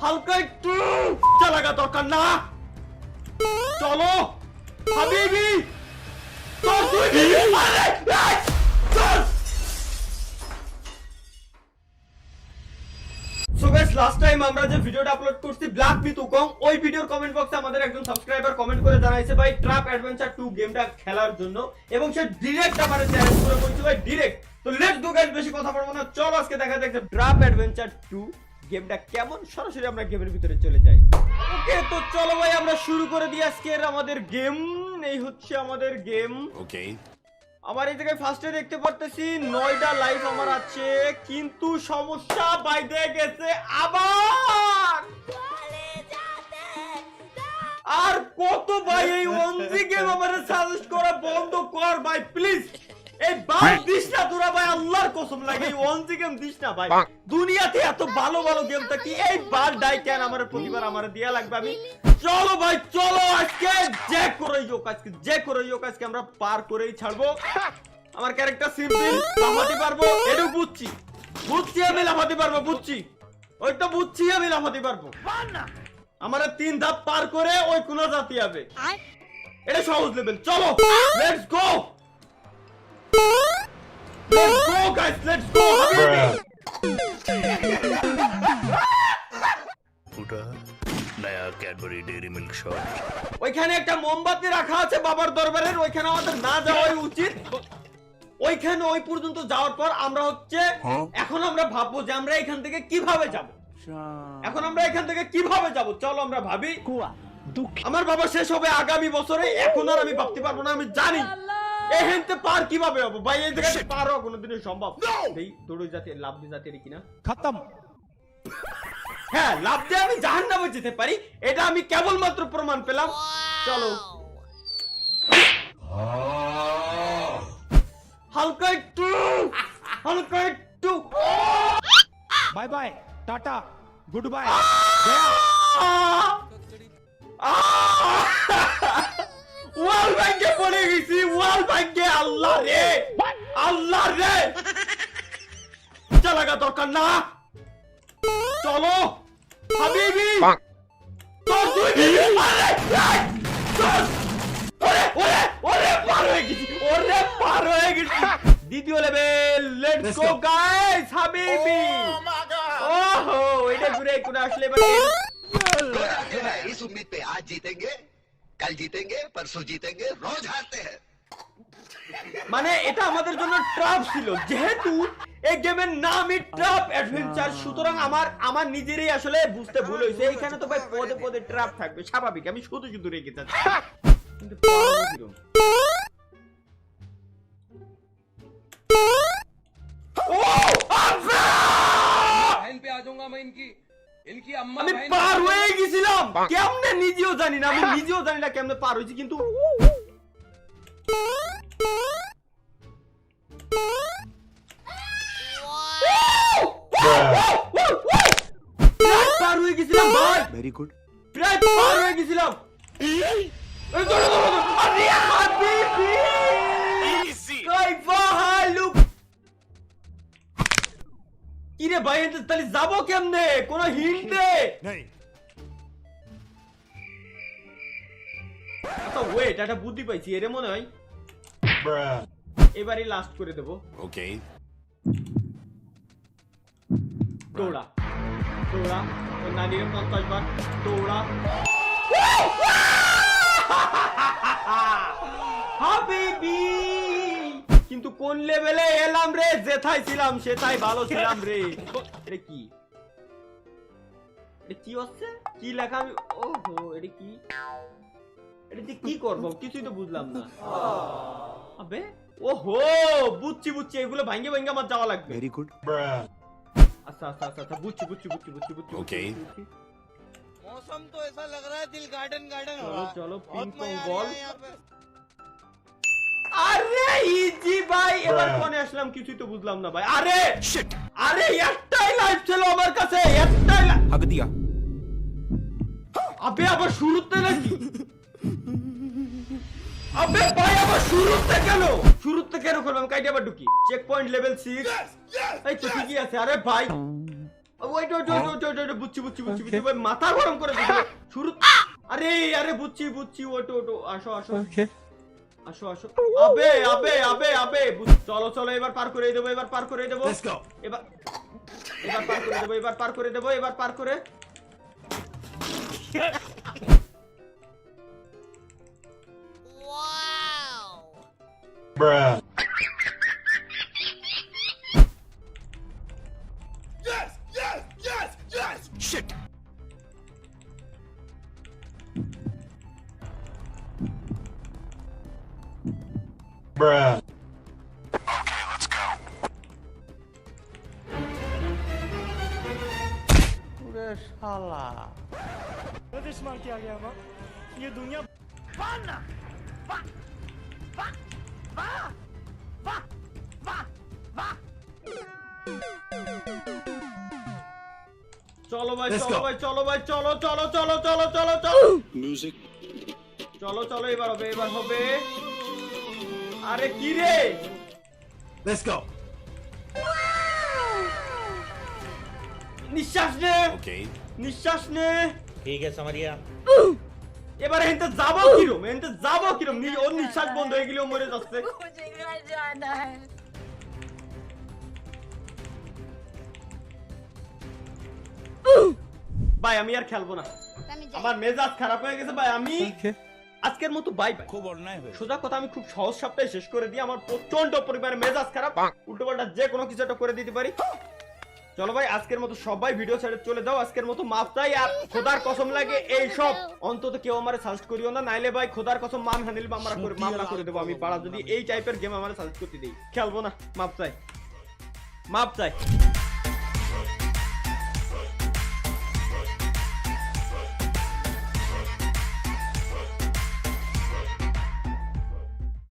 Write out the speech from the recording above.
হালকা একটু চালাগা দরকার না। চলো হাবিবি তোর তুই সো গাইস লাস্ট টাইম আমরা যে ভিডিওটা আপলোড করছি ব্ল্যাক উইথ উকং, ওই ভিডিওর কমেন্ট বক্সে আমাদের একজন সাবস্ক্রাইবার কমেন্ট করে জানাইছে ভাই ট্র্যাপ অ্যাডভেঞ্চার 2 গেমটা খেলার জন্য, এবং সে ডাইরেক্ট আমাদের চ্যালেঞ্জ করে বলছে ভাই ডাইরেক্ট। তো লেটস গো গাইস, বেশি কথা বলবো না, চলো আজকে দেখা যাক ট্র্যাপ অ্যাডভেঞ্চার 2 গেমটা কেমন। সরাসরি আমরা গেমের ভিতরে চলে যাই। ওকে, তো চলো ভাই আমরা শুরু করে দিই আজকের আমাদের গেম। এই হচ্ছে আমাদের গেম। ওকে, আমার এই জায়গায় ফার্স্টে দেখতে পারতেছি 9টা লাইফ আমার আছে, কিন্তু সমস্যা বাইরে গেছে আবার। আর কত ভাই এই ওনজি গেম আমারে সাজেস্ট করা বন্ধ কর ভাই প্লিজ। এই বাল দিস না তোরা ভাই, আল্লাহর কসম লাগে এই ওনজি গেম দিস না ভাই। দুনিয়াতে এত ভালো ভালো গেম থাকে, এই বাল ডাই কেন আমার প্রতিবার আমার দেয়া লাগবে আমি। চলো ভাই চলো, আজকে যে করেই হোক, আজকে আমরা পার করেই ছাড়বো। আমার ক্যারেক্টার সিম্পল, লাফাতে পারবো, এটা বুঝছি আমি লাফাতে পারবো, ওইটা বুঝছি আমি লাফাতে পারবো। আমার 3 ধাপ পার করে ওই কোন জাতি হবে, এটা সহজ লেভেল। চলো let's go guys, let's go হাবিবি। ফুটা নয়া ক্যাডবেরি ডেইরি মিল্ক শট। ওইখানে একটা মোমবাতি রাখা আছে বাবার দরবারের, ওইখানে আমাদের না যাওয়াই উচিত। ওইখানে ওই পর্যন্ত যাওয়ার পর আমরা হচ্ছে এখন আমরা ভাববো যে আমরা এখান থেকে কিভাবে যাব। চলো আমরা ভাবি। আমার বাবা শেষ হবে আগামী বছরে, এখন আর আমি ভাবতে পারবো না। আমি জানি এখানতে পার কিভাবে হবো ভাই, এই জায়গায় পার হওয়া কোনোদিনই সম্ভব। এই দৌড় জাতীয় লাভ দিয়ে জাতীয় কিনা খতম। হ্যাঁ, লাভ দিয়ে আমি জাহান্নামে যেতে পারি, এটা আমি কেবলমাত্র প্রমাণ পেলাম। চলো হালকা একটু bye bye tata good bye wall ব্যাংকে পড়ে গেছি, আল্লাহ রে চালাগা দরকার না। চলো হাবিবি তোর তুই পার হয়ে গেছি দ্বিতীয় লেভেল। লেটস গো গাইস হাবিবি। ওহো, এটা ঘুরে কোন আসলে इस उम्मीद पे आज जीतेंगे, कल जीतेंगे, परसों जीतेंगे, रोज हारते हैं। মানে এটা আমাদের জন্য ট্র্যাপ ছিল, যেহেতু এই গেমের নামই ট্র্যাপ অ্যাডভেঞ্চার, সুতরাং আমার নিজেরই আসলে বুঝতে ভুল হয়েছে। এইখানে তো ভাই পদে পদে ট্র্যাপ থাকবে, স্বাভাবিক। আমি শুধু রেখে যাচ্ছি, কিন্তু পারবো কিরকম? আমি পার হয়ে গেছিলাম কেমনে নিজেও জানি না, কেমনে পার হয়েছি, কিন্তু পার হয়ে গেছিলাম ভাই, ভেরি গুড। প্রায় পার হয়ে গেছিলাম। আরে হাবিবি কাইফা হালুক। কিরে ভাই, তাহলে যাবো কেমনে? কোন হিন্ট দে। আচ্ছা ওয়েট, একটা বুদ্ধি পাইছি, এর মনে হয় এবারই লাস্ট করে দেবো। ওকে, দৌড়া ওই নানির 50 বার দৌড়া। হাবিবি কিন্তু কোন লেভেলে এলাম রে? যেথায় ছিলাম সেটাই ভালো ছিলাম রে। এটা কি হচ্ছে? কি লেখা? আমি ওহো, এটা কি করবো? কিছুই তো বুঝলাম না। আবে ওহো, বুঝছি, এগুলো ভাঙ্গে আমার যাওয়া লাগবে। Very good. আচ্ছা বুঝছি। ওকে, मौसम तो ऐसा लग रहा है दिल गार्डन চলো बहुत পিং পং मजा आ বল। रहा है यहाँ पे। আরে ইজি ভাই, এবার কোনে আসলাম কিছুই তো বুঝলাম না ভাই। আরে একটাই লাইফ ছিল আমার কাছে, একটাই हक दिया আবে আবার শুরুতে নাকি? আবে ভাই আবার শুরুতে কেন করলাম? কাইটা আবার ঢুকি চেক পয়েন্ট লেভেল 6। এই তো ঠিকই আছে। আরে ভাই ওয়েট বুঝছি ভাই মাথা গরম করে দিবে শুরু আরে বুঝছি ওটো আসো আসো আবে চলো এবার পার করে দেবো এবার পার করে দেবো এবার পার করে Shit. চলো ভাই চলো এবার হবে আরে কি রে Let's go. নিঃশ্বাস নে ठीक है समझ गया এবার এনতে যাবো কিরম ওর নিঃশ্বাস বন্ধ হয়ে গেলেও মরে যাচ্ছে मुझे घर जाना है ভাই আমি আর খেলবো না আমার মেজাজ খারাপ হয়ে গেছে ভাই আমি আজকের মতো বাই खूब अन्याय हुआ সোজা কথা আমি খুব সহজ সপ্তাহে শেষ করে দিই আমার প্রচন্ড পরিমাণে মেজাজ খারাপ উল্টো পাল্টা যে কোনো কিছু একটা করে দিতে পারি চলো ভাই আজকের মতো সবাই ভিডিও ছেড়ে চলে যাও আজকের মতো মাপ চাই আর খোদার কসম লাগে এই সব অন্তত কেউ আমারে সাজেস্ট করিও না নাইলে ভাই খোদার কসম মানহানির মামলা করে দেবো আমি পাড়া যদি এই টাইপের গেম আমারে সাজেস্ট করতে দিই খেলবো না মাপ চাই